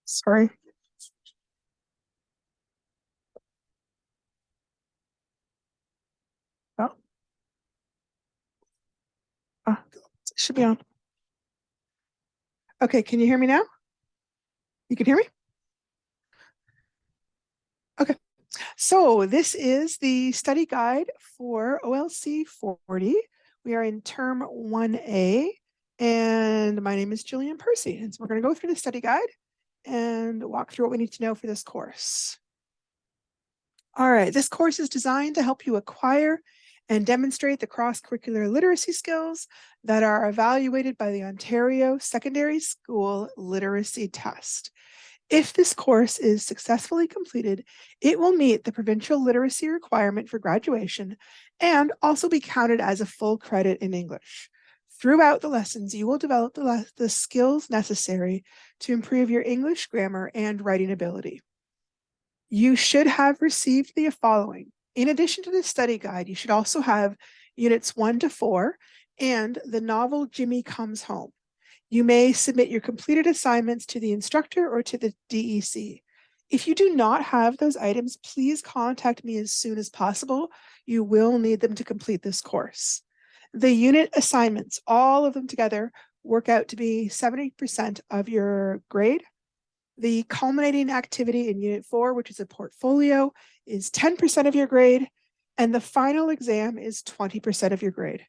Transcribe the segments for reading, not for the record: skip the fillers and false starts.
Sorry. Oh, it should be on. Okay, can you hear me now? You can hear me? Okay. So this is the study guide for OLC 40. We are in term 1A, and my name is Jillian Percy. And so we're going to go through the study guide and walk through what we need to know for this course. All right, this course is designed to help you acquire and demonstrate the cross-curricular literacy skills that are evaluated by the Ontario Secondary School Literacy Test. If this course is successfully completed, it will meet the provincial literacy requirement for graduation and also be counted as a full credit in English. Throughout the lessons, you will develop the skills necessary to improve your English grammar and writing ability. You should have received the following. In addition to the study guide, you should also have units 1 to 4 and the novel Jimmy Comes Home. You may submit your completed assignments to the instructor or to the DEC. If you do not have those items, please contact me as soon as possible. You will need them to complete this course. The unit assignments, all of them together, work out to be 70% of your grade. The culminating activity in Unit 4, which is a portfolio, is 10% of your grade, and the final exam is 20% of your grade.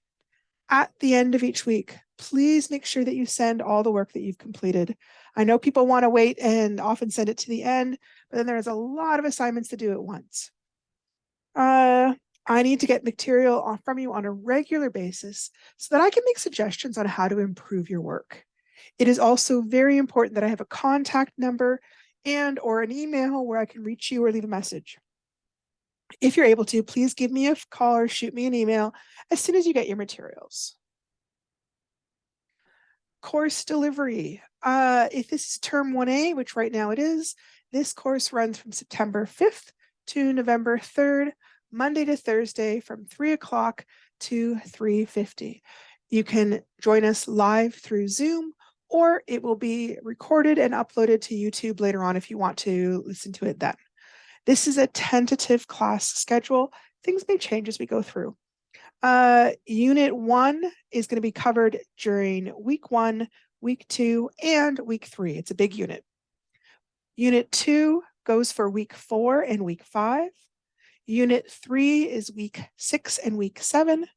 At the end of each week, please make sure that you send all the work that you've completed. I know people want to wait and often send it to the end, but then there's a lot of assignments to do at once. I need to get material from you on a regular basis so that I can make suggestions on how to improve your work. It is also very important that I have a contact number and or an email where I can reach you or leave a message. If you're able to, please give me a call or shoot me an email as soon as you get your materials. Course delivery. If this is term 1A, which right now it is, this course runs from September 5th to November 3rd, Monday to Thursday from 3 o'clock to 3:50. You can join us live through Zoom, or it will be recorded and uploaded to YouTube later on if you want to listen to it then. This is a tentative class schedule. Things may change as we go through. Unit 1 is going to be covered during week 1, week 2, and week 3. It's a big unit. Unit 2 goes for week 4 and week 5. Unit 3 is week 6 and week 7.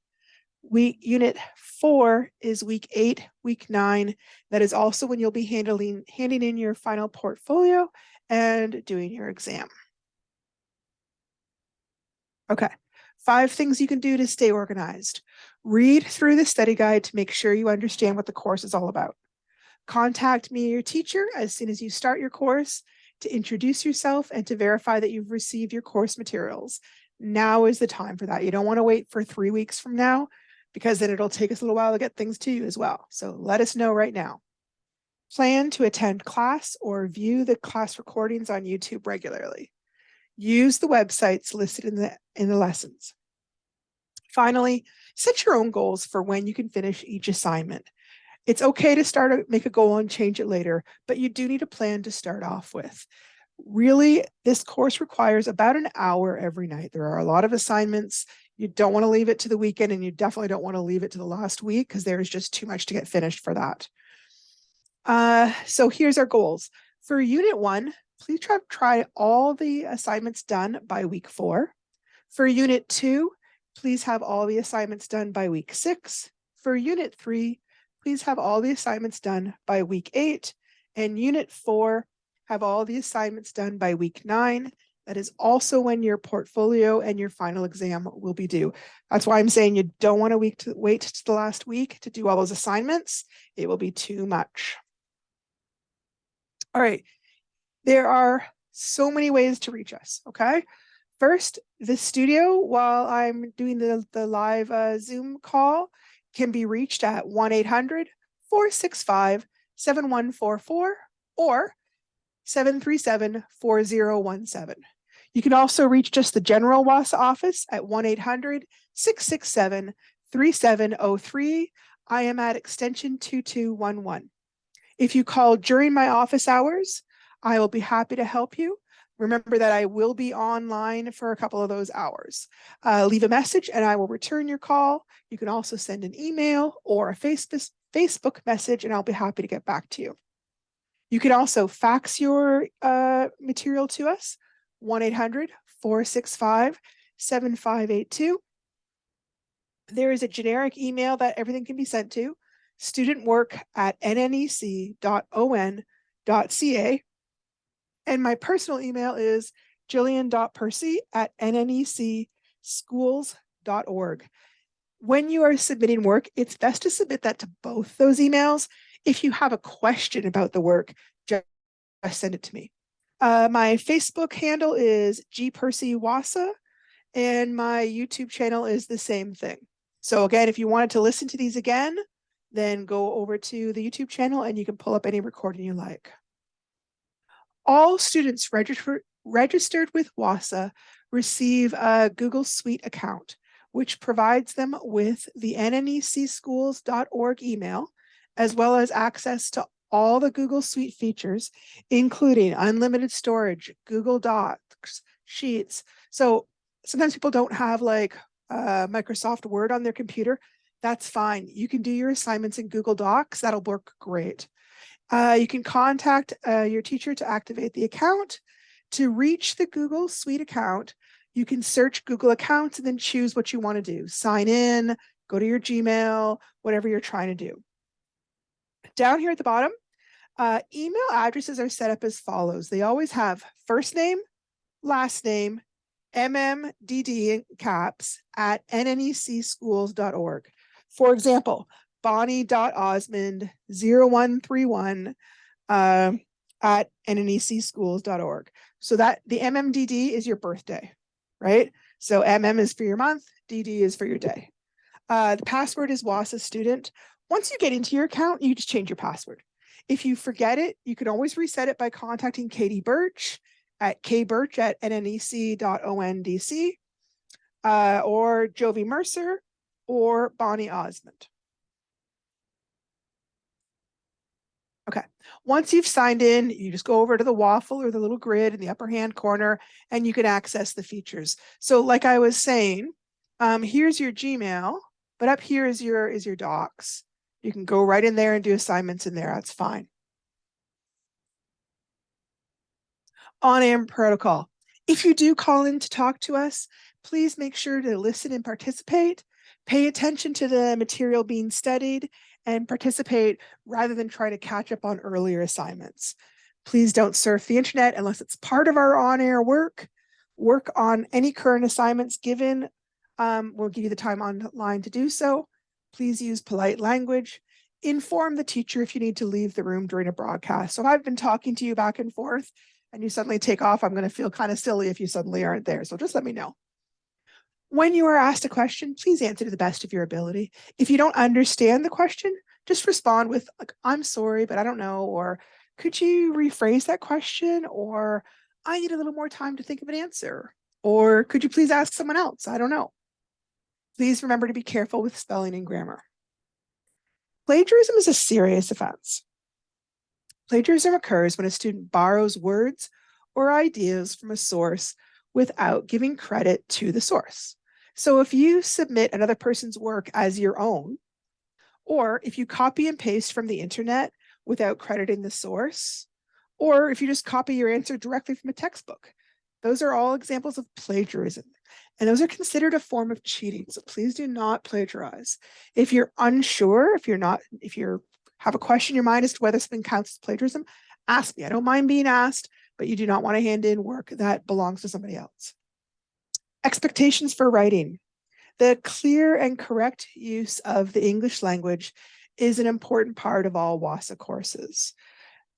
Unit 4 is week 8, week 9. That is also when you'll be handing in your final portfolio and doing your exam. Okay, 5 things you can do to stay organized. Read through the study guide to make sure you understand what the course is all about. Contact me or your teacher as soon as you start your course to introduce yourself and to verify that you've received your course materials. Now is the time for that. You don't want to wait for 3 weeks from now, because then it'll take us a little while to get things to you as well. So let us know right now. Plan to attend class or view the class recordings on YouTube regularly. Use the websites listed in the lessons. Finally, set your own goals for when you can finish each assignment. It's okay to make a goal and change it later, but you do need a plan to start off with. Really, this course requires about an hour every night. There are a lot of assignments. You don't want to leave it to the weekend, and you definitely don't want to leave it to the last week because there's just too much to get finished for that. So here's our goals. For Unit 1, please try all the assignments done by week 4. For Unit 2, please have all the assignments done by week 6. For Unit 3, please have all the assignments done by week 8. And Unit 4, have all the assignments done by week 9. That is also when your portfolio and your final exam will be due. That's why I'm saying you don't want to wait to the last week to do all those assignments. It will be too much. All right. There are so many ways to reach us, okay? First, the studio, while I'm doing the live Zoom call, can be reached at 1-800-465-7144 or 737-4017. You can also reach just the general WASA office at 1-800-667-3703. I am at extension 2211. If you call during my office hours, I will be happy to help you. Remember that I will be online for a couple of those hours. Leave a message and I will return your call. You can also send an email or a Facebook message and I'll be happy to get back to you. You can also fax your material to us, 1-800-465-7582. There is a generic email that everything can be sent to, studentwork@nnec.on.ca. And my personal email is jillian.percy@nnecschools.org. When you are submitting work, it's best to submit that to both those emails. If you have a question about the work, just send it to me. My Facebook handle is gpercywasa, and my YouTube channel is the same thing. So again, if you wanted to listen to these again, then go over to the YouTube channel and you can pull up any recording you like. All students registered with WASA receive a Google Suite account, which provides them with the nnecschools.org email, as well as access to all the Google Suite features, including unlimited storage, Google Docs, Sheets. So sometimes people don't have like Microsoft Word on their computer. That's fine. You can do your assignments in Google Docs. That'll work great. You can contact your teacher to activate the account. To reach the Google Suite account, you can search Google accounts and then choose what you want to do. Sign in, go to your Gmail, whatever you're trying to do. Down here at the bottom, email addresses are set up as follows. They always have first name, last name, MMDD in caps at nnecschools.org. For example, bonnie.osmond0131 at nnecschools.org. So that the MMDD is your birthday, right? So MM is for your month, DD is for your day. The password is WASA student. Once you get into your account, you just change your password. If you forget it, you can always reset it by contacting Katie Birch at kbirch@nnec.ondc, or Jovi Mercer or Bonnie Osmond. Okay, once you've signed in, you just go over to the waffle or the little grid in the upper hand corner and you can access the features. So like I was saying, here's your Gmail, but up here is your docs. You can go right in there and do assignments in there. That's fine. On-air protocol. If you do call in to talk to us, please make sure to listen and participate. Pay attention to the material being studied and participate rather than try to catch up on earlier assignments. Please don't surf the internet unless it's part of our on-air work. Work on any current assignments given. We'll give you the time online to do so. Please use polite language. Inform the teacher if you need to leave the room during a broadcast. So if I've been talking to you back and forth and you suddenly take off, I'm going to feel kind of silly if you suddenly aren't there. So just let me know. When you are asked a question, please answer to the best of your ability. If you don't understand the question, just respond with, like, I'm sorry, but I don't know, or could you rephrase that question, or I need a little more time to think of an answer, or could you please ask someone else? I don't know. Please remember to be careful with spelling and grammar. Plagiarism is a serious offense. Plagiarism occurs when a student borrows words or ideas from a source without giving credit to the source. So if you submit another person's work as your own, or if you copy and paste from the internet without crediting the source, or if you just copy your answer directly from a textbook, those are all examples of plagiarism. And those are considered a form of cheating. So please do not plagiarize. If you're unsure, if you have a question in your mind as to whether something counts as plagiarism, ask me. I don't mind being asked, but you do not want to hand in work that belongs to somebody else. Expectations for writing. The clear and correct use of the English language is an important part of all WASA courses.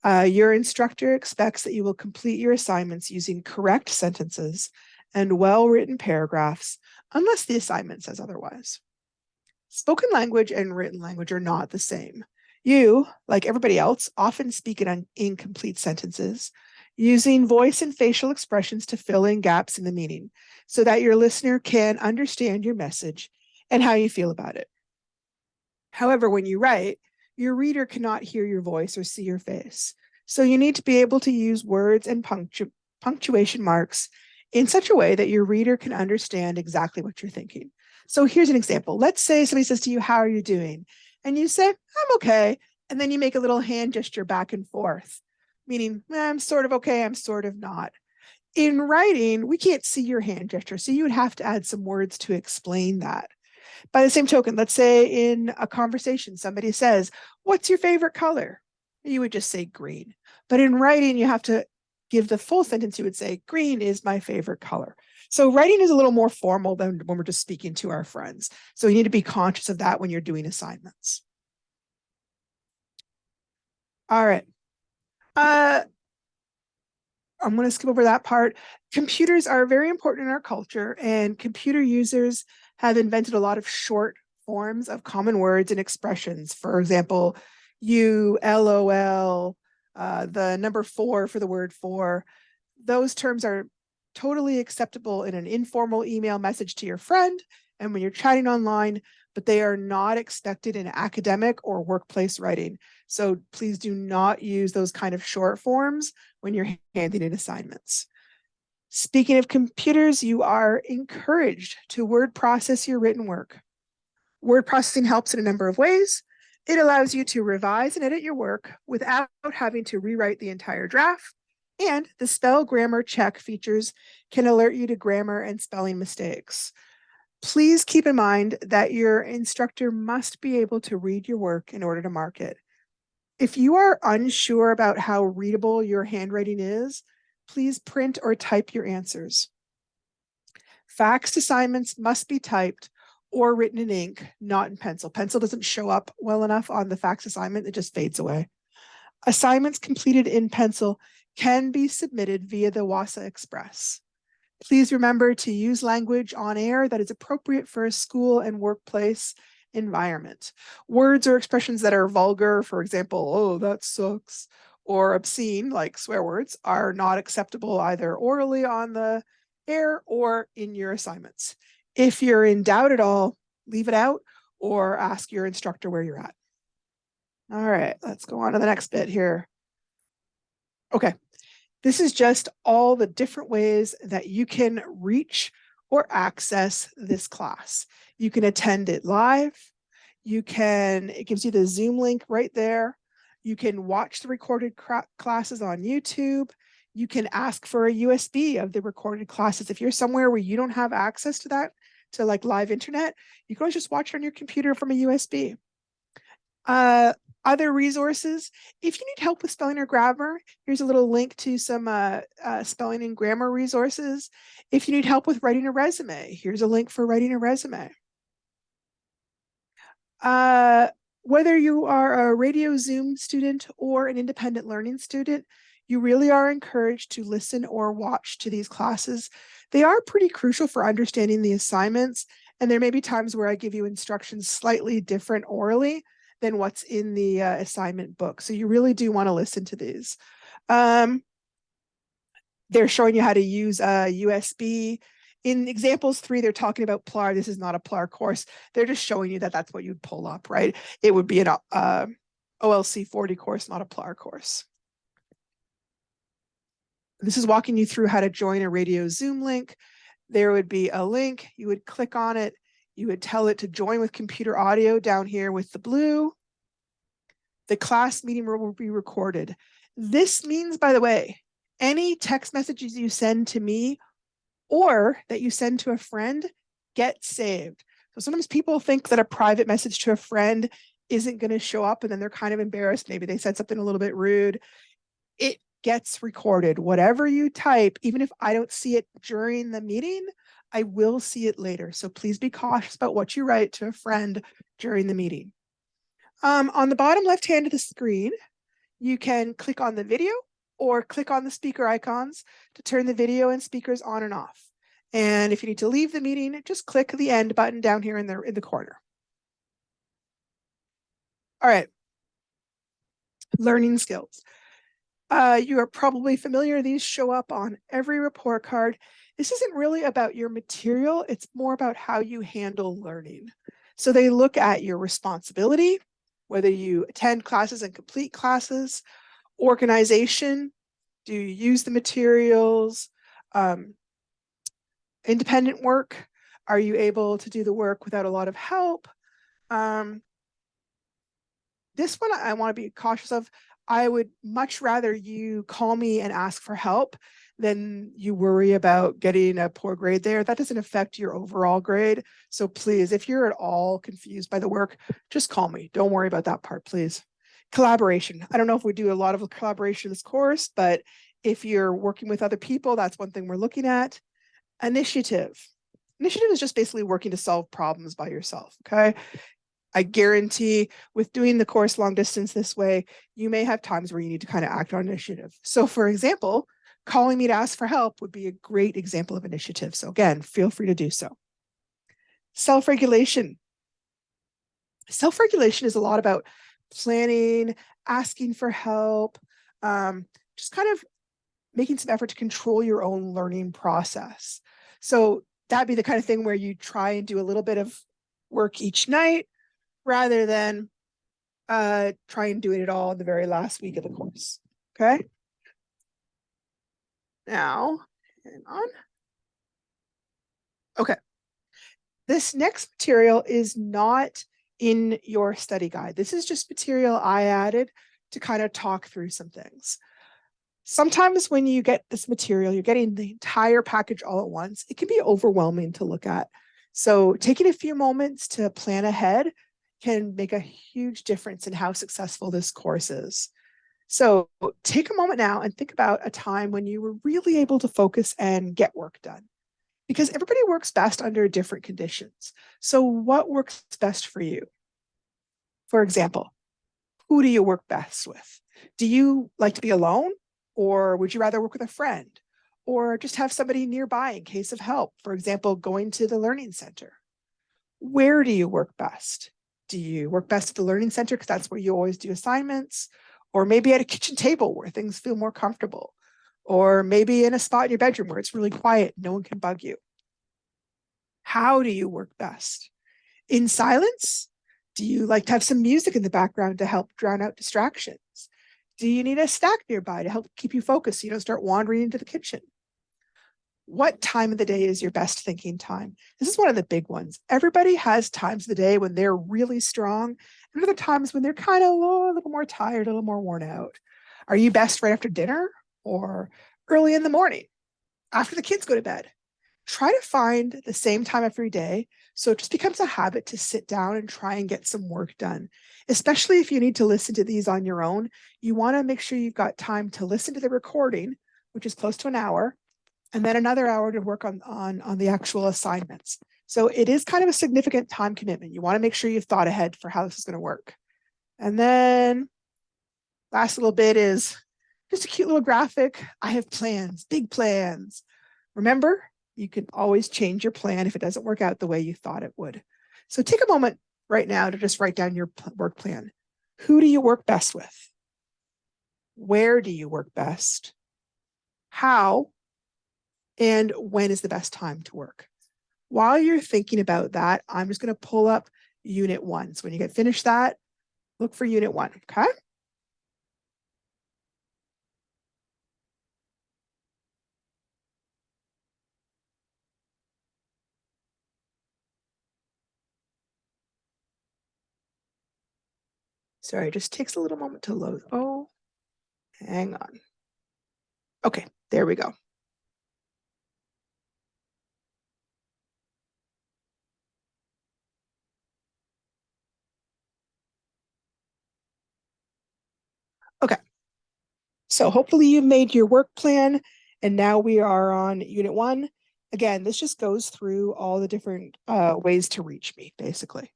Your instructor expects that you will complete your assignments using correct sentences and well-written paragraphs, unless the assignment says otherwise. Spoken language and written language are not the same. You, like everybody else, often speak in incomplete sentences, using voice and facial expressions to fill in gaps in the meaning so that your listener can understand your message and how you feel about it. However, when you write, your reader cannot hear your voice or see your face. So you need to be able to use words and punctuation marks in such a way that your reader can understand exactly what you're thinking. So here's an example. Let's say somebody says to you, "How are you doing?" And you say, "I'm okay." And then you make a little hand gesture back and forth, meaning, I'm sort of okay, I'm sort of not. In writing, we can't see your hand gesture, so you would have to add some words to explain that. By the same token, let's say in a conversation, somebody says, "What's your favorite color?" You would just say green. But in writing, you have to give the full sentence. You would say, "Green is my favorite color." So writing is a little more formal than when we're just speaking to our friends. So you need to be conscious of that when you're doing assignments. All right. I'm going to skip over that part. Computers are very important in our culture, and computer users have invented a lot of short forms of common words and expressions. For example, you, LOL, the number 4 for the word for. Those terms are totally acceptable in an informal email message to your friend and when you're chatting online, but they are not expected in academic or workplace writing. So please do not use those kind of short forms when you're handing in assignments. Speaking of computers, you are encouraged to word process your written work. Word processing helps in a number of ways. It allows you to revise and edit your work without having to rewrite the entire draft. And the spell grammar check features can alert you to grammar and spelling mistakes. Please keep in mind that your instructor must be able to read your work in order to mark it. If you are unsure about how readable your handwriting is, please print or type your answers. Faxed assignments must be typed or written in ink, not in pencil. Pencil doesn't show up well enough on the fax assignment, it just fades away. Assignments completed in pencil can be submitted via the WASA Express. Please remember to use language on air that is appropriate for a school and workplace environment. Words or expressions that are vulgar, for example, "Oh, that sucks," or obscene, like swear words, are not acceptable either orally on the air or in your assignments. If you're in doubt at all, leave it out or ask your instructor where you're at. All right, let's go on to the next bit here. Okay, this is just all the different ways that you can reach or access this class. You can attend it live. It gives you the Zoom link right there. You can watch the recorded classes on YouTube. You can ask for a USB of the recorded classes. If you're somewhere where you don't have access to that, to like live internet, you can always just watch it on your computer from a USB. Other resources, if you need help with spelling or grammar, here's a little link to some spelling and grammar resources. If you need help with writing a resume, here's a link for writing a resume. Whether you are a radio Zoom student or an independent learning student, you really are encouraged to listen or watch to these classes. They are pretty crucial for understanding the assignments, and there may be times where I give you instructions slightly different orally than what's in the assignment book. So you really do want to listen to these. They're showing you how to use a USB. In examples 3, they're talking about PLAR. This is not a PLAR course. They're just showing you that that's what you'd pull up, right? It would be an OLC40 course, not a PLAR course. This is walking you through how to join a radio Zoom link. There would be a link. You would click on it. You would tell it to join with computer audio down here with the blue. The class meeting will be recorded. This means, by the way, any text messages you send to me or that you send to a friend get saved. So sometimes people think that a private message to a friend isn't going to show up and then they're kind of embarrassed. Maybe they said something a little bit rude. It gets recorded. Whatever you type, even if I don't see it during the meeting, I will see it later. So please be cautious about what you write to a friend during the meeting. On the bottom left hand of the screen, you can click on the video or click on the speaker icons to turn the video and speakers on and off. And if you need to leave the meeting, just click the end button down here in the corner. All right. Learning skills. You are probably familiar. These show up on every report card. This isn't really about your material. It's more about how you handle learning. So they look at your responsibility, whether you attend classes and complete classes, Organization, do you use the materials? Independent work, are you able to do the work without a lot of help? This one I want to be cautious of. I would much rather you call me and ask for help than you worry about getting a poor grade there. That doesn't affect your overall grade. So please, if you're at all confused by the work, just call me. Don't worry about that part, please. Collaboration. I don't know if we do a lot of collaboration in this course, but if you're working with other people, that's one thing we're looking at. Initiative. Initiative is just basically working to solve problems by yourself, okay? I guarantee with doing the course long distance this way, you may have times where you need to kind of act on initiative. So for example, calling me to ask for help would be a great example of initiative. So again, feel free to do so. Self-regulation. Self-regulation is a lot about planning, asking for help, just kind of making some effort to control your own learning process. So that'd be the kind of thing where you try and do a little bit of work each night rather than try and do it all in the very last week of the course. Okay. Now, hang on. Okay. This next material is not in your study guide. This is just material I added to kind of talk through some things. Sometimes when you get this material, you're getting the entire package all at once. It can be overwhelming to look at. So taking a few moments to plan ahead can make a huge difference in how successful this course is. So take a moment now and think about a time when you were really able to focus and get work done. Because everybody works best under different conditions. So what works best for you? For example, who do you work best with? Do you like to be alone? Or would you rather work with a friend? Or just have somebody nearby in case of help? For example, going to the learning center. Where do you work best? Do you work best at the learning center because that's where you always do assignments? Or maybe at a kitchen table where things feel more comfortable? Or maybe in a spot in your bedroom where it's really quiet, no one can bug you? How do you work best? In silence? Do you like to have some music in the background to help drown out distractions? Do you need a snack nearby to help keep you focused so you don't start wandering into the kitchen? What time of the day is your best thinking time? This is one of the big ones. Everybody has times of the day when they're really strong, and other times when they're kind of a little more tired, a little more worn out. Are you best right after dinner or early in the morning after the kids go to bed? Try to find the same time every day so it just becomes a habit to sit down and try and get some work done. Especially if you need to listen to these on your own, you want to make sure you've got time to listen to the recording, which is close to an hour, and then another hour to work on the actual assignments. So it is kind of a significant time commitment. You want to make sure you've thought ahead for how this is going to work. And then last little bit is just a cute little graphic. I have plans, big plans. Remember, you can always change your plan if it doesn't work out the way you thought it would. So take a moment right now to just write down your work plan. Who do you work best with? Where do you work best? How and when is the best time to work? While you're thinking about that, I'm just going to pull up Unit 1. So when you get finished that, look for Unit 1, okay? Sorry, it just takes a little moment to load. Oh, hang on. Okay, there we go. Okay, so hopefully you've made your work plan and now we are on Unit 1. Again, this just goes through all the different ways to reach me, basically.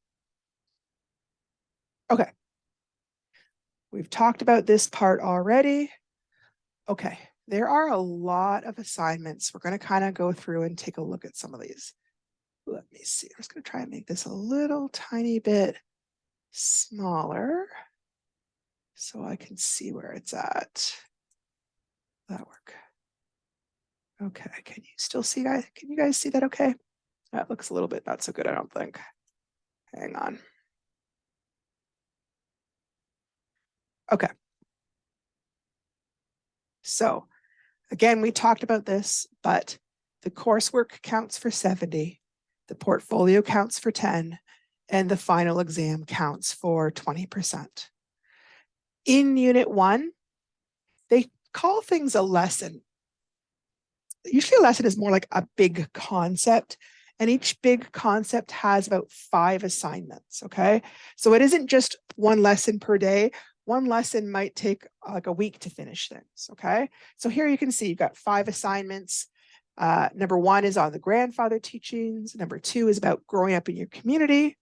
Okay, we've talked about this part already. Okay, there are a lot of assignments. We're going to kind of go through and take a look at some of these. Let me see. I'm just going to try and make this a little tiny bit smaller so I can see where it's at. That work. Okay, can you still see, guys? Can you guys see that okay? That looks a little bit not so good, I don't think. Hang on. Okay. So again, we talked about this, but the coursework counts for 70, the portfolio counts for 10, and the final exam counts for 20%. In Unit 1, they call things a lesson. Usually a lesson is more like a big concept, and each big concept has about 5 assignments, okay? So it isn't just one lesson per day. One lesson might take like a week to finish things, okay? So here you can see you've got 5 assignments. Number 1 is on the grandfather teachings. Number 2 is about growing up in your community.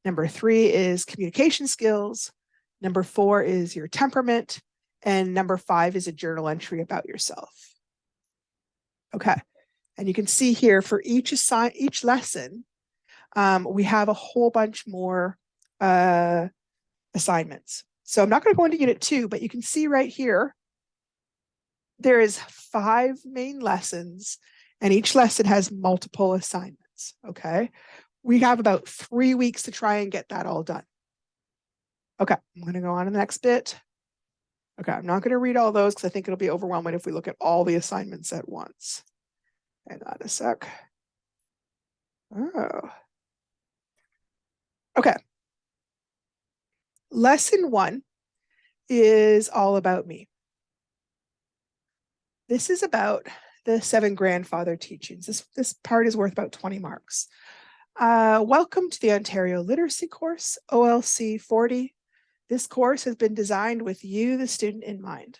Number 3 is communication skills. Number 4 is your temperament. And number 5 is a journal entry about yourself. Okay, and you can see here for each lesson, we have a whole bunch more assignments. So I'm not going to go into Unit 2, but you can see right here, there is 5 main lessons, and each lesson has multiple assignments, okay? We have about 3 weeks to try and get that all done. Okay, I'm going to go on to the next bit. Okay, I'm not going to read all those because I think it'll be overwhelming if we look at all the assignments at once. Hang on a sec. Oh. Okay. Lesson 1 is all about me. This is about the 7 grandfather teachings. This part is worth about 20 marks. Welcome to the Ontario Literacy course, OLC40. This course has been designed with you, the student, in mind.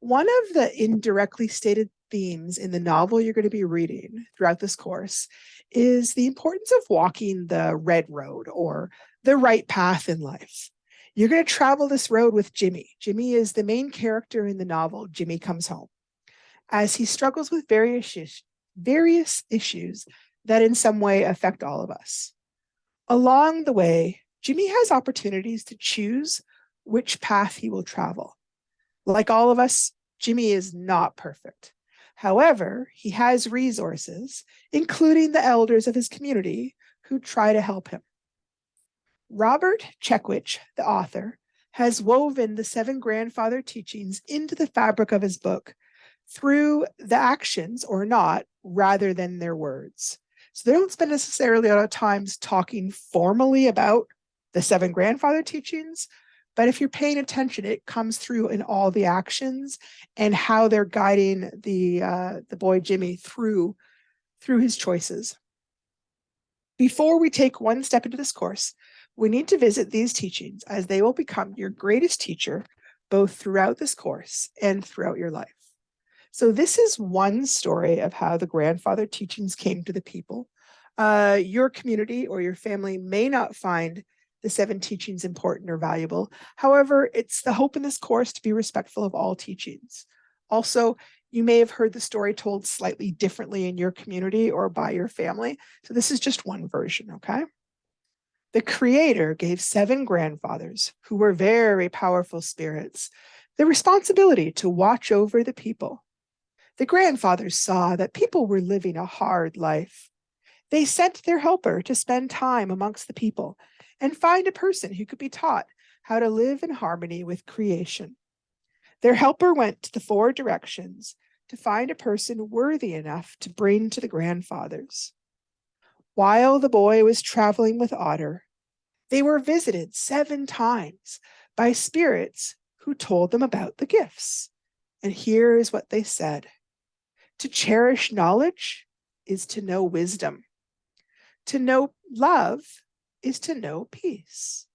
One of the indirectly stated themes in the novel you're going to be reading throughout this course is the importance of walking the red road or the right path in life. You're going to travel this road with Jimmy. Jimmy is the main character in the novel, Jimmy Comes Home, as he struggles with various issues that in some way affect all of us. Along the way, Jimmy has opportunities to choose which path he will travel. Like all of us, Jimmy is not perfect. However, he has resources, including the elders of his community, who try to help him. Robert Checkwich, the author, has woven the 7 grandfather teachings into the fabric of his book through the actions or not, rather than their words. So they don't spend necessarily a lot of times talking formally about the 7 grandfather teachings, but if you're paying attention, it comes through in all the actions and how they're guiding the boy Jimmy through his choices. Before we take one step into this course, we need to visit these teachings as they will become your greatest teacher, both throughout this course and throughout your life. So this is one story of how the grandfather teachings came to the people. Your community or your family may not find the 7 teachings important or valuable. However, it's the hope in this course to be respectful of all teachings. Also, you may have heard the story told slightly differently in your community or by your family. So this is just one version, okay? The Creator gave 7 grandfathers, who were very powerful spirits, the responsibility to watch over the people. The grandfathers saw that people were living a hard life. They sent their helper to spend time amongst the people and find a person who could be taught how to live in harmony with creation. Their helper went to the 4 directions to find a person worthy enough to bring to the grandfathers. While the boy was traveling with Otter, they were visited 7 times by spirits who told them about the gifts. And here is what they said. To cherish knowledge is to know wisdom. To know love is to know peace.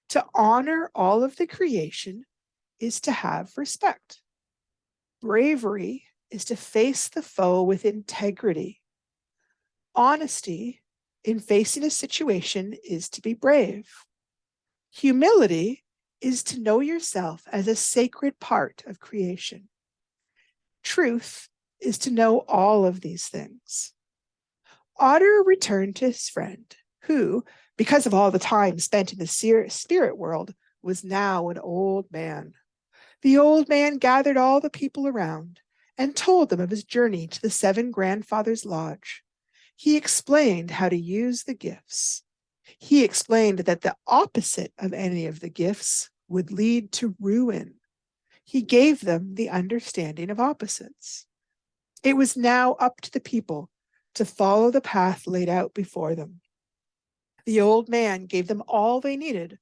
To honor all of the creation is to have respect. Bravery is to face the foe with integrity. Honesty in facing a situation is to be brave. Humility is to know yourself as a sacred part of creation. Truth is to know all of these things. Otter returned to his friend, who, because of all the time spent in the spirit world, was now an old man. The old man gathered all the people around and told them of his journey to the 7 grandfathers' lodge. He explained how to use the gifts. He explained that the opposite of any of the gifts would lead to ruin. He gave them the understanding of opposites. It was now up to the people to follow the path laid out before them. The old man gave them all they needed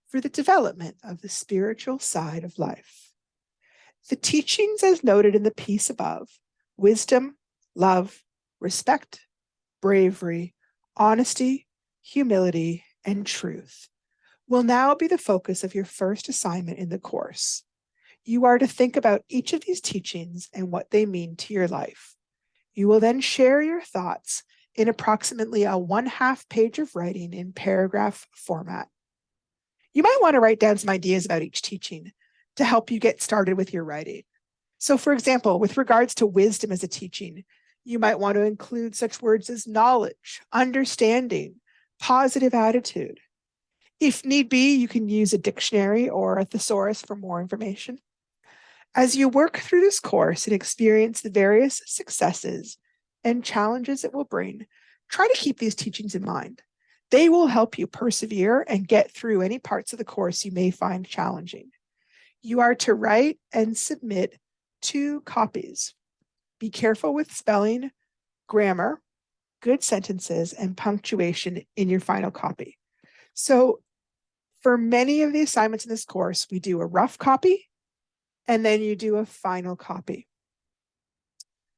for the development of the spiritual side of life. The teachings, as noted in the piece above, wisdom, love, respect, bravery, honesty, humility, and truth, will now be the focus of your first assignment in the course. You are to think about each of these teachings and what they mean to your life. You will then share your thoughts in approximately a 1/2 page of writing in paragraph format. You might want to write down some ideas about each teaching to help you get started with your writing. So, for example, with regards to wisdom as a teaching, you might want to include such words as knowledge, understanding, positive attitude. If need be, you can use a dictionary or a thesaurus for more information. As you work through this course and experience the various successes and challenges it will bring, try to keep these teachings in mind. They will help you persevere and get through any parts of the course you may find challenging. You are to write and submit 2 copies. Be careful with spelling, grammar, good sentences, and punctuation in your final copy. So for many of the assignments in this course, we do a rough copy, and then you do a final copy.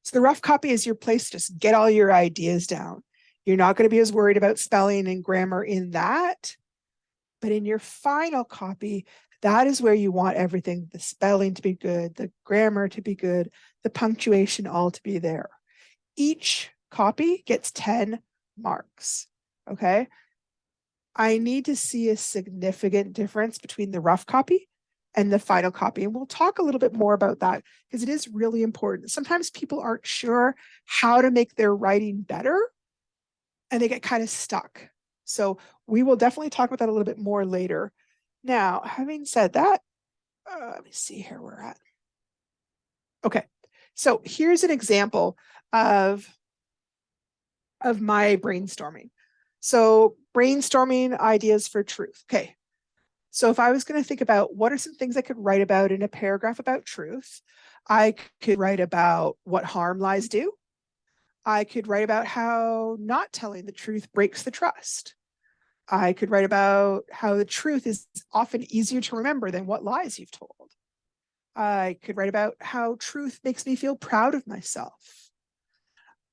So the rough copy is your place to just get all your ideas down. You're not going to be as worried about spelling and grammar in that, but in your final copy, that is where you want everything, the spelling to be good, the grammar to be good, the punctuation all to be there. Each copy gets 10 marks, okay? I need to see a significant difference between the rough copy and the final copy. And we'll talk a little bit more about that because it is really important. Sometimes people aren't sure how to make their writing better and they get kind of stuck. So we will definitely talk about that a little bit more later. Now, having said that, let me see here where we're at. Okay, so here's an example of my brainstorming. So brainstorming ideas for truth. Okay, so if I was going to think about what are some things I could write about in a paragraph about truth, I could write about what harm lies do. I could write about how not telling the truth breaks the trust. I could write about how the truth is often easier to remember than what lies you've told. I could write about how truth makes me feel proud of myself.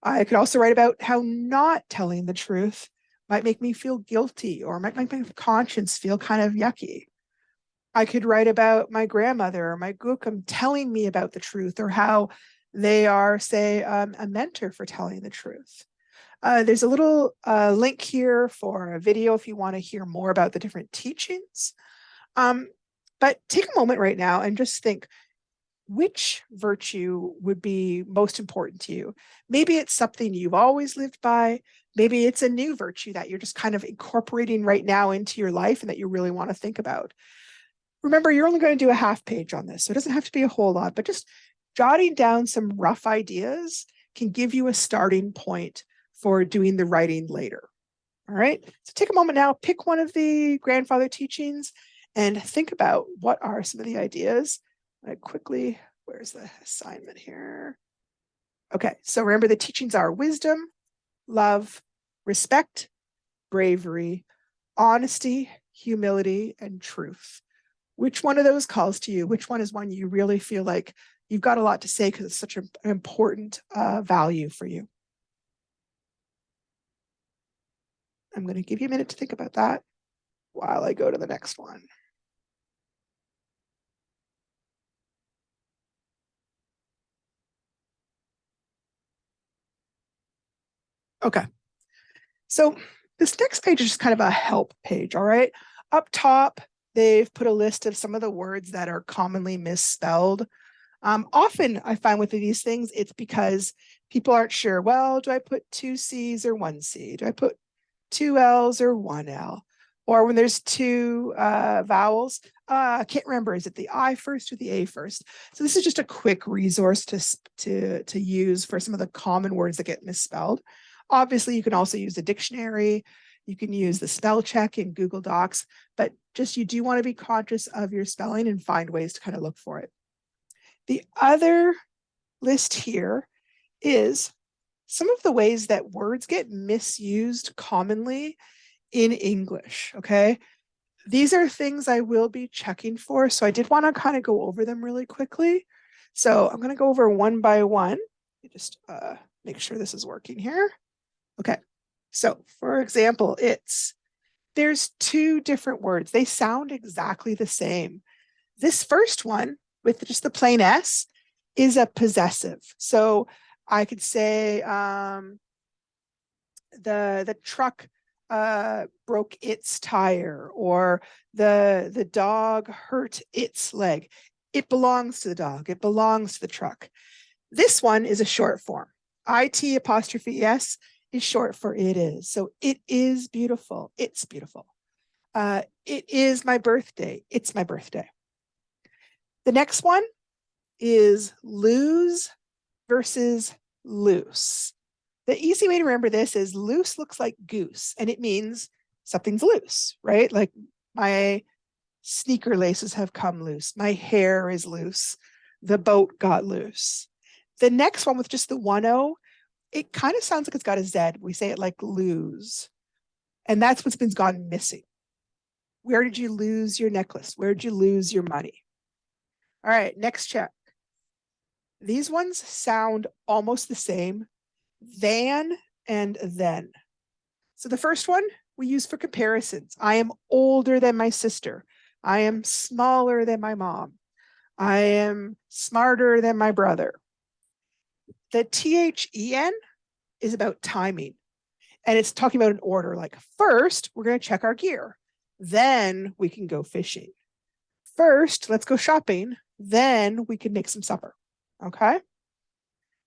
I could also write about how not telling the truth might make me feel guilty or might make my conscience feel kind of yucky. I could write about my grandmother or my gukum telling me about the truth or how they are, say, a mentor for telling the truth. There's a little link here for a video if you want to hear more about the different teachings. But take a moment right now and just think, which virtue would be most important to you? Maybe it's something you've always lived by. Maybe it's a new virtue that you're just kind of incorporating right now into your life and that you really want to think about. Remember, you're only going to do a half page on this, so it doesn't have to be a whole lot, but just jotting down some rough ideas can give you a starting point for doing the writing later. All right, so take a moment now, pick one of the grandfather teachings and think about what are some of the ideas. Quickly, where's the assignment here? Okay, so remember the teachings are wisdom, love, respect, bravery, honesty, humility, and truth. Which one of those calls to you? Which one is one you really feel like you've got a lot to say because it's such an important value for you? I'm going to give you a minute to think about that while I go to the next one. Okay, so this next page is just kind of a help page, all right? Up top, they've put a list of some of the words that are commonly misspelled. Often I find with these things, it's because people aren't sure, well, do I put 2 C's or 1 C? Do I put 2 L's or 1 L? Or when there's 2 vowels, I can't remember, is it the I first or the A first? So this is just a quick resource to use for some of the common words that get misspelled. Obviously, you can also use a dictionary. You can use the spell check in Google Docs, but just you do want to be conscious of your spelling and find ways to kind of look for it. The other list here is some of the ways that words get misused commonly in English, okay? These are things I will be checking for, so I did want to kind of go over them really quickly. So I'm going to go over one by one. Just make sure this is working here. Okay, so for example, there's two different words. They sound exactly the same. This first one with just the plain S is a possessive. So I could say the truck broke its tire, or the dog hurt its leg. It belongs to the dog. It belongs to the truck. This one is a short form. IT apostrophe S is short for it is. So it is beautiful. It's beautiful. It is my birthday. It's my birthday. The next one is lose versus loose. The easy way to remember this is loose looks like goose, and it means something's loose, right? Like my sneaker laces have come loose. My hair is loose. The boat got loose. The next one with just the 1-O, it kind of sounds like it's got a Z. We say it like lose. And that's what's been gone missing. Where did you lose your necklace? Where did you lose your money? All right, next check. These ones sound almost the same, than and then. So the first one we use for comparisons. I am older than my sister. I am smaller than my mom. I am smarter than my brother. The THEN is about timing. And it's talking about an order, like first, we're going to check our gear. Then we can go fishing. First, let's go shopping. Then we can make some supper. Okay?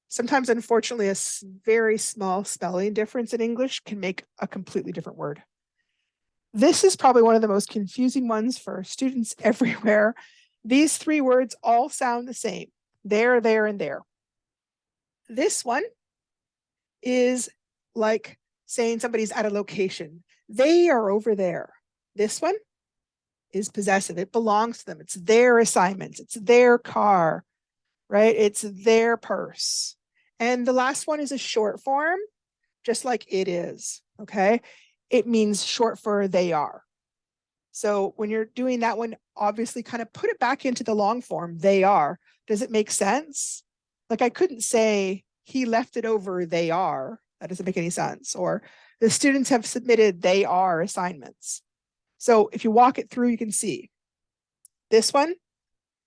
Sometimes, unfortunately, a very small spelling difference in English can make a completely different word. This is probably one of the most confusing ones for students everywhere. These three words all sound the same. There, and there. This one is like saying somebody's at a location. They are over there. This one is possessive. It belongs to them. It's their assignments. It's their car, right? It's their purse. And the last one is a short form, just like it is, okay? It means short for they are. So when you're doing that one, obviously kind of put it back into the long form, they are. Does it make sense? Like I couldn't say he left it over, they are. That doesn't make any sense. Or the students have submitted they are assignments. So if you walk it through, you can see this one,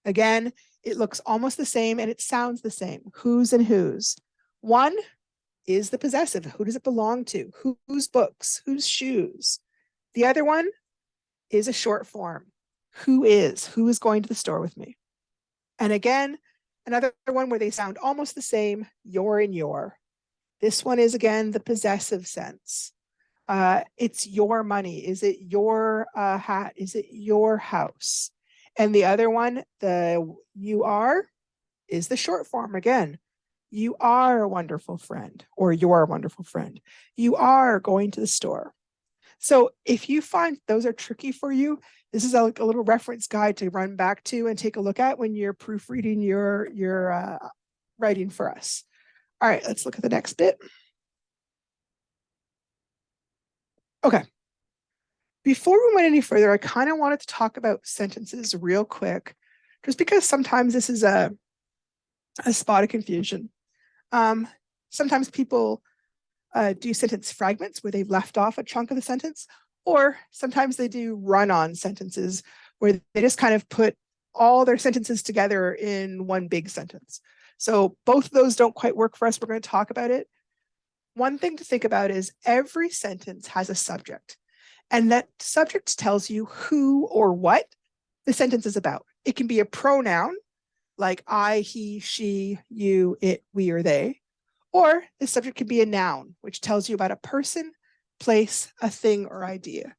again, it looks almost the same and it sounds the same. Whose and whose. One is the possessive. Who does it belong to? Whose books? Whose shoes? The other one is a short form. Who is going to the store with me? And again, another one where they sound almost the same, your and your. This one is, again, the possessive sense. It's your money. Is it your hat? Is it your house? And the other one, the you are, is the short form again. You are a wonderful friend, or you're a wonderful friend. You are going to the store. So if you find those are tricky for you, this is a little reference guide to run back to and take a look at when you're proofreading your writing for us. All right, let's look at the next bit. Okay. Before we went any further, I kind of wanted to talk about sentences real quick, just because sometimes this is a spot of confusion. Sometimes people do sentence fragments where they've left off a chunk of the sentence, or sometimes they do run-on sentences where they just kind of put all their sentences together in one big sentence. So both of those don't quite work for us. We're going to talk about it. One thing to think about is every sentence has a subject, and that subject tells you who or what the sentence is about. It can be a pronoun like I, he, she, you, it, we, or they. Or the subject can be a noun, which tells you about a person, place, a thing, or idea.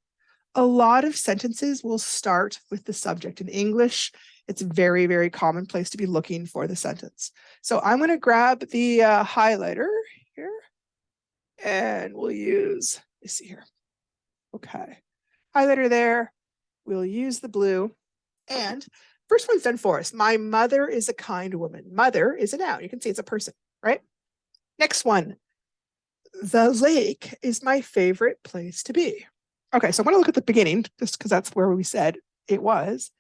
A lot of sentences will start with the subject. In English, it's very, very commonplace to be looking for the sentence. So I'm going to grab the highlighter here, and we'll use, let's see here. Okay. Highlighter there. We'll use the blue. And first one's done for us. My mother is a kind woman. Mother is a noun. You can see it's a person, right? Next one. The lake is my favorite place to be. Okay, so I want to look at the beginning, just because that's where we said it was.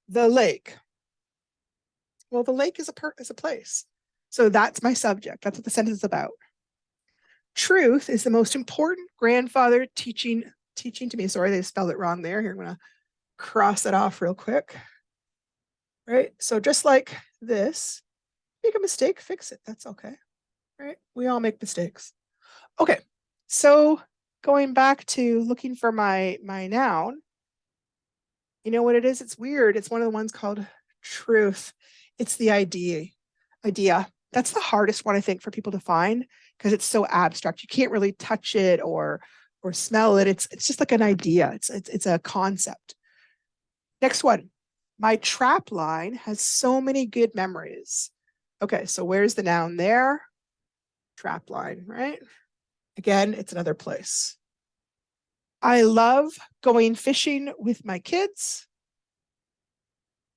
The lake. Well, the lake is a place. So that's my subject. That's what the sentence is about. Truth is the most important grandfather teaching to me. Sorry, they spelled it wrong there. Here, I'm going to cross it off real quick. Right? So just like this, make a mistake, fix it. That's okay. Right? We all make mistakes. Okay. So going back to looking for my noun, you know what it is? It's weird. It's one of the ones called truth. It's the idea. That's the hardest one, I think, for people to find because it's so abstract. You can't really touch it or smell it. It's just like an idea. It's a concept. Next one. My trap line has so many good memories. Okay, so where's the noun there? Trap line, right? Again, it's another place. I love going fishing with my kids.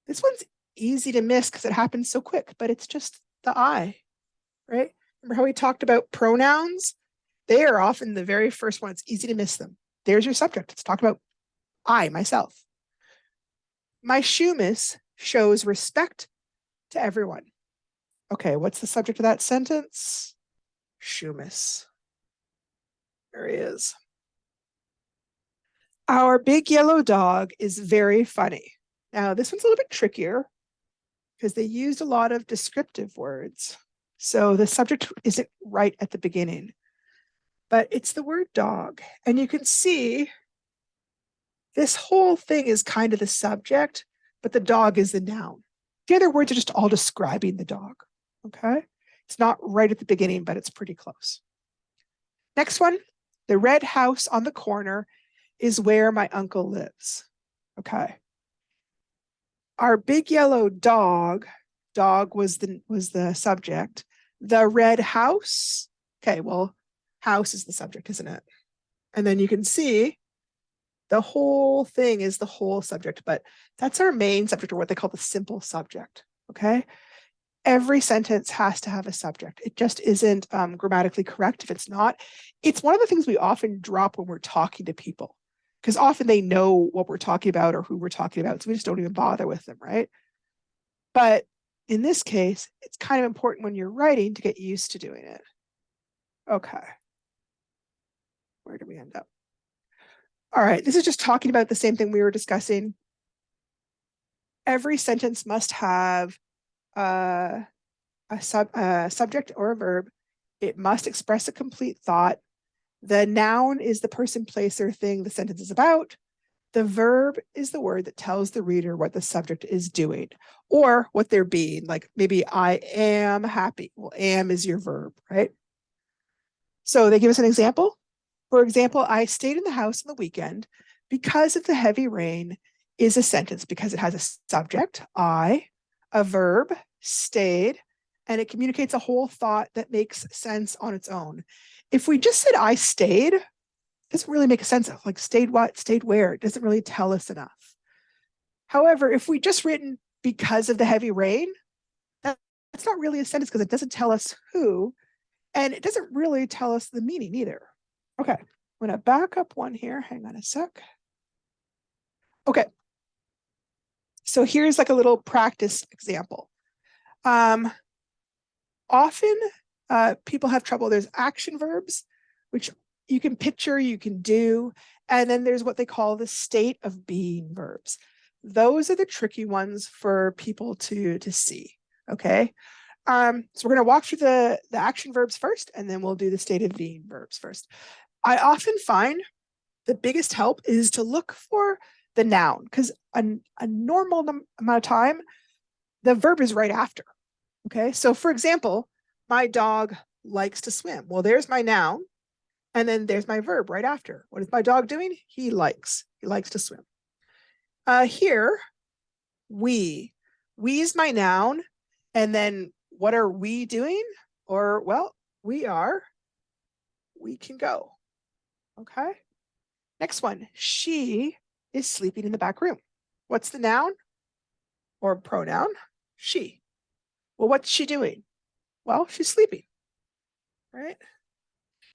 This one's easy to miss because it happens so quick, but it's just the I, right? Remember how we talked about pronouns? They are often the very first one. It's easy to miss them. There's your subject. It's talking about I, myself. My shoemiss shows respect to everyone. Okay, what's the subject of that sentence? Shoemiss. There he is. Our big yellow dog is very funny. Now, this one's a little bit trickier because they used a lot of descriptive words. So the subject isn't right at the beginning, but it's the word dog. And you can see this whole thing is kind of the subject, but the dog is the noun. The other words are just all describing the dog. Okay. It's not right at the beginning, but it's pretty close. Next one, the red house on the corner is where my uncle lives. Okay. Our big yellow dog was the subject. The red house. Okay, well, house is the subject, isn't it? And then you can see the whole thing is the whole subject, but that's our main subject, or what they call the simple subject. Okay. Every sentence has to have a subject. It just isn't grammatically correct if it's not. It's one of the things we often drop when we're talking to people, because often they know what we're talking about or who we're talking about. So we just don't even bother with them, right? But in this case, it's kind of important when you're writing to get used to doing it. Okay. Where do we end up? All right, this is just talking about the same thing we were discussing. Every sentence must have a subject or a verb. It must express a complete thought. The noun is the person, place, or thing the sentence is about. The verb is the word that tells the reader what the subject is doing or what they're being. Like maybe I am happy. Well, am is your verb, right? So they give us an example. For example, I stayed in the house on the weekend because of the heavy rain is a sentence because it has a subject, I, a verb, stayed, and it communicates a whole thought that makes sense on its own. If we just said I stayed, it doesn't really make sense of like stayed what, stayed where. It doesn't really tell us enough. However, if we just written because of the heavy rain, that's not really a sentence because it doesn't tell us who, and it doesn't really tell us the meaning either. Okay, I'm going to back up one here. Hang on a sec. Okay. So here's like a little practice example. Often people have trouble. There's action verbs, which you can picture, you can do, and then there's what they call the state of being verbs. Those are the tricky ones for people to see. Okay. So we're going to walk through the action verbs first, and then we'll do the state of being verbs first. I often find the biggest help is to look for the noun because a normal amount of time, the verb is right after. Okay. So for example, my dog likes to swim. Well, there's my noun. And then there's my verb right after. What is my dog doing? He likes to swim. Here, we is my noun. And then what are we doing? Or, well, we can go. Okay. Next one, she is sleeping in the back room. What's the noun or pronoun? She. Well, what's she doing? Well, she's sleeping, right?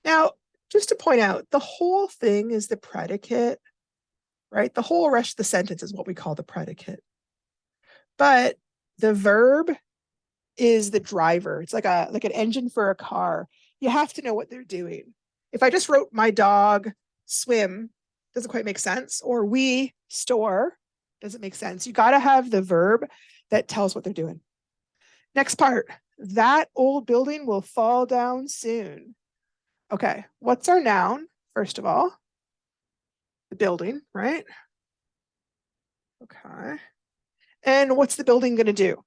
Now, just to point out, the whole thing is the predicate, right? The whole rest of the sentence is what we call the predicate. But the verb is the driver. It's like an engine for a car. You have to know what they're doing. If I just wrote my dog swim, doesn't quite make sense, or we store, doesn't make sense. You got to have the verb that tells what they're doing. Next part, that old building will fall down soon. Okay, what's our noun, first of all? The building, right? Okay. And what's the building going to do?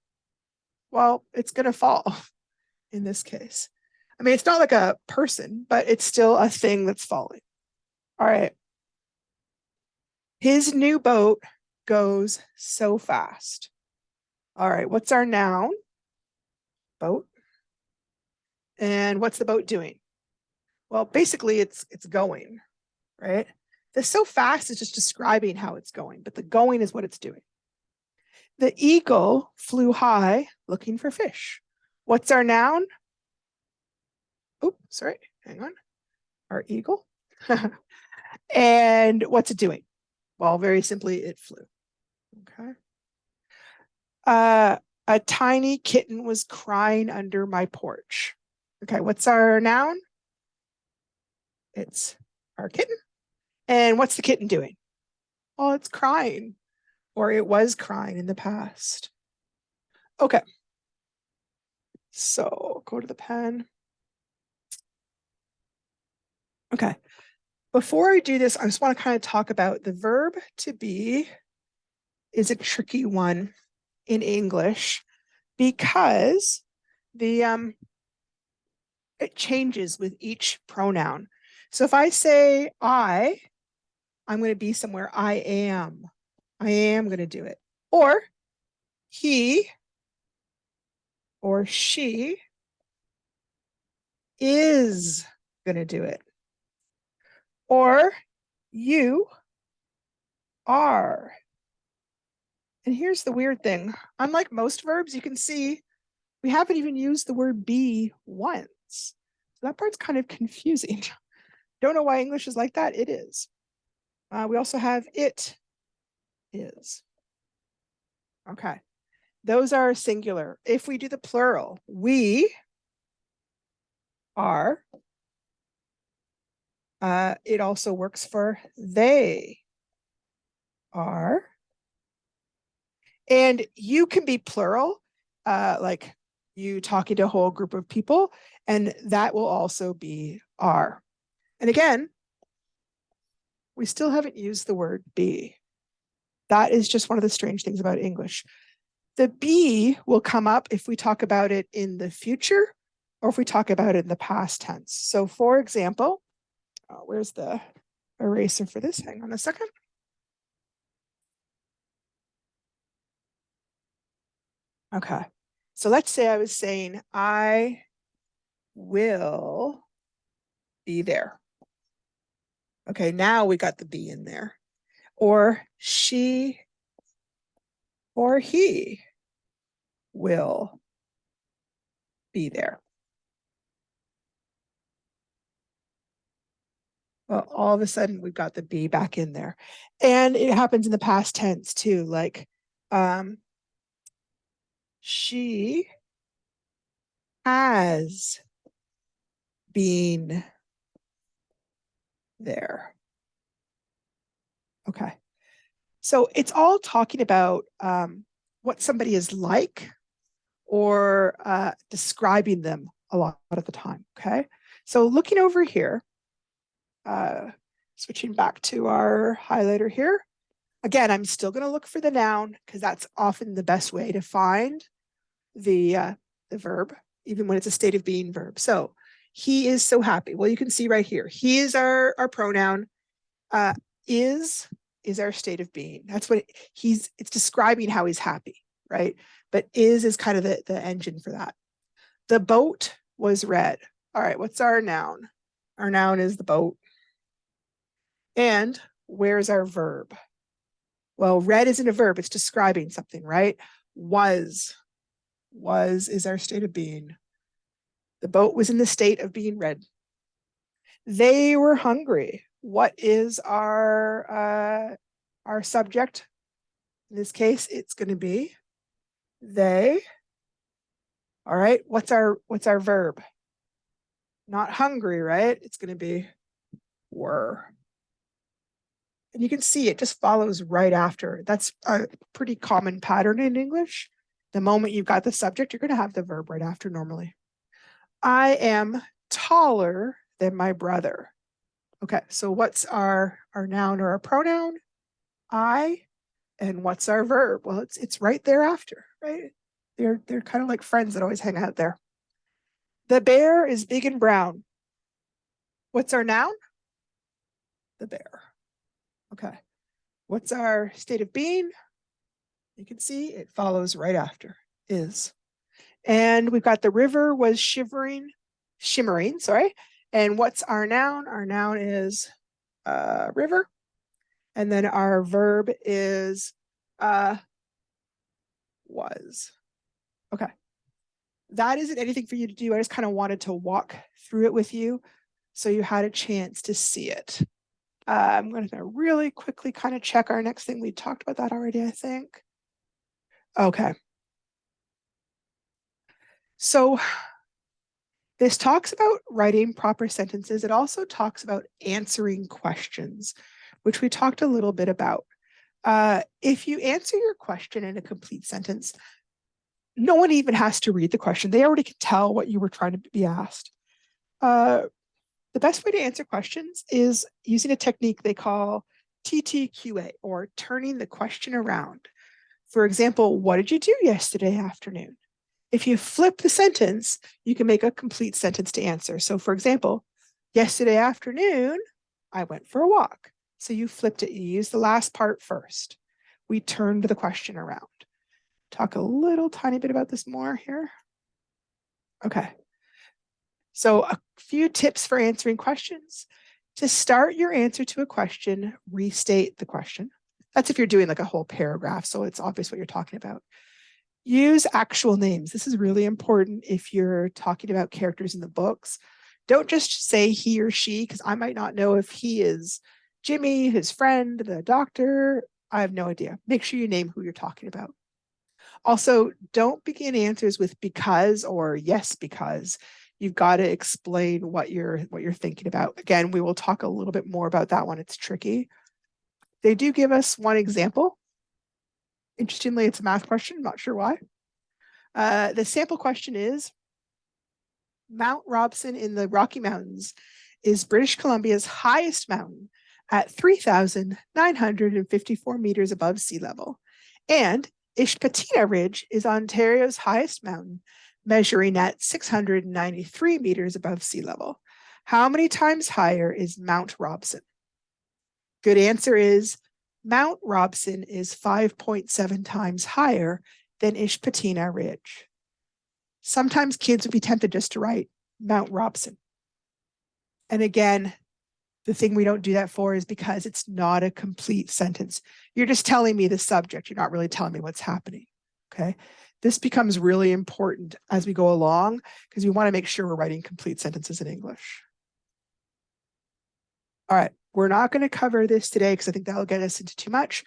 Well, it's going to fall in this case. I mean, it's not like a person, but it's still a thing that's falling. All right. His new boat goes so fast. All right, what's our noun? Boat. And what's the boat doing? Well, basically it's going, right? The so fast is just describing how it's going, but the going is what it's doing. The eagle flew high looking for fish. What's our noun? Oh, sorry, hang on. Our eagle. And what's it doing? Well, very simply, it flew. Okay. A tiny kitten was crying under my porch. Okay, what's our noun? It's our kitten. And what's the kitten doing? Well, it's crying, or it was crying in the past. Okay. So go to the pen. Okay. Before I do this, I just want to kind of talk about the verb to be is a tricky one in English because it changes with each pronoun. So if I say I'm going to be somewhere. I am going to do it. Or he or she is going to do it. Or you are. And here's the weird thing. Unlike most verbs, you can see we haven't even used the word be once. So that part's kind of confusing. Don't know why English is like that. It is. We also have it is. Okay. Those are singular. If we do the plural, we are. It also works for they are. And you can be plural, like you talking to a whole group of people, and that will also be are. And again, we still haven't used the word be. That is just one of the strange things about English. The be will come up if we talk about it in the future or if we talk about it in the past tense. So for example, where's the eraser for this? Hang on a second. Okay. So let's say I was saying, I will be there. Okay, now we got the be in there. Or she or he will be there. Well, all of a sudden we've got the be back in there. And it happens in the past tense too, like she has been there. Okay. So it's all talking about what somebody is like or describing them a lot of the time. Okay. So looking over here, switching back to our highlighter here. Again, I'm still going to look for the noun because that's often the best way to find the verb, even when it's a state of being verb. So he is so happy. Well, you can see right here, he is our pronoun. Is our state of being. That's what it's describing how he's happy, right? But is kind of the engine for that. The boat was red. All right, what's our noun? Our noun is the boat. And where's our verb? Well, read isn't a verb, it's describing something, right? Was is our state of being. The boat was in the state of being read. They were hungry. What is our subject? In this case, it's going to be they. All right, what's our verb? Not hungry, right? It's going to be were. And you can see it just follows right after. That's a pretty common pattern in English. The moment you've got the subject, you're going to have the verb right after normally. I am taller than my brother. Okay, so what's our noun or our pronoun? I. And what's our verb? Well, it's right thereafter, right? They're kind of like friends that always hang out there. The bear is big and brown. What's our noun? The bear. Okay. What's our state of being? You can see it follows right after is. And we've got the river was shimmering, sorry. And what's our noun? Our noun is river. And then our verb is was. Okay. That isn't anything for you to do. I just kind of wanted to walk through it with you so you had a chance to see it. I'm going to really quickly kind of check our next thing. We talked about that already, I think. Okay. So this talks about writing proper sentences. It also talks about answering questions, which we talked a little bit about. If you answer your question in a complete sentence, no one even has to read the question. They already can tell what you were trying to be asked. The best way to answer questions is using a technique they call TTQA, or turning the question around. For example, what did you do yesterday afternoon? If you flip the sentence, you can make a complete sentence to answer. So for example, yesterday afternoon, I went for a walk. So you flipped it, you used the last part first. We turned the question around. Talk a little tiny bit about this more here. Okay. So a few tips for answering questions. To start your answer to a question, restate the question. That's if you're doing like a whole paragraph, so it's obvious what you're talking about. Use actual names. This is really important if you're talking about characters in the books. Don't just say he or she, because I might not know if he is Jimmy, his friend, the doctor. I have no idea. Make sure you name who you're talking about. Also, don't begin answers with because or yes, because. You've got to explain what you're thinking about. Again, we will talk a little bit more about that one. It's tricky. They do give us one example. Interestingly, it's a math question. I'm not sure why. The sample question is, Mount Robson in the Rocky Mountains is British Columbia's highest mountain at 3,954 meters above sea level. And Ishpatina Ridge is Ontario's highest mountain, measuring at 693 meters above sea level. How many times higher is Mount Robson? Good answer is Mount Robson is 5.7 times higher than Ishpatina Ridge. Sometimes kids would be tempted just to write Mount Robson. And again, the thing we don't do that for is because it's not a complete sentence. You're just telling me the subject. You're not really telling me what's happening. Okay. This becomes really important as we go along because we want to make sure we're writing complete sentences in English. All right, we're not going to cover this today because I think that'll get us into too much.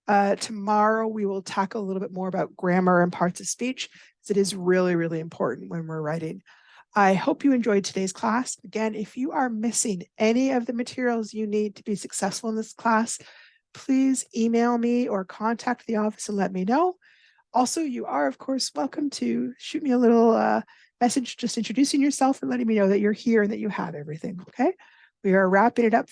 Tomorrow, we will tackle a little bit more about grammar and parts of speech because it is really, really important when we're writing. I hope you enjoyed today's class. Again, if you are missing any of the materials you need to be successful in this class, please email me or contact the office and let me know. Also, you are, of course, welcome to shoot me a little message just introducing yourself and letting me know that you're here and that you have everything, okay? We are wrapping it up.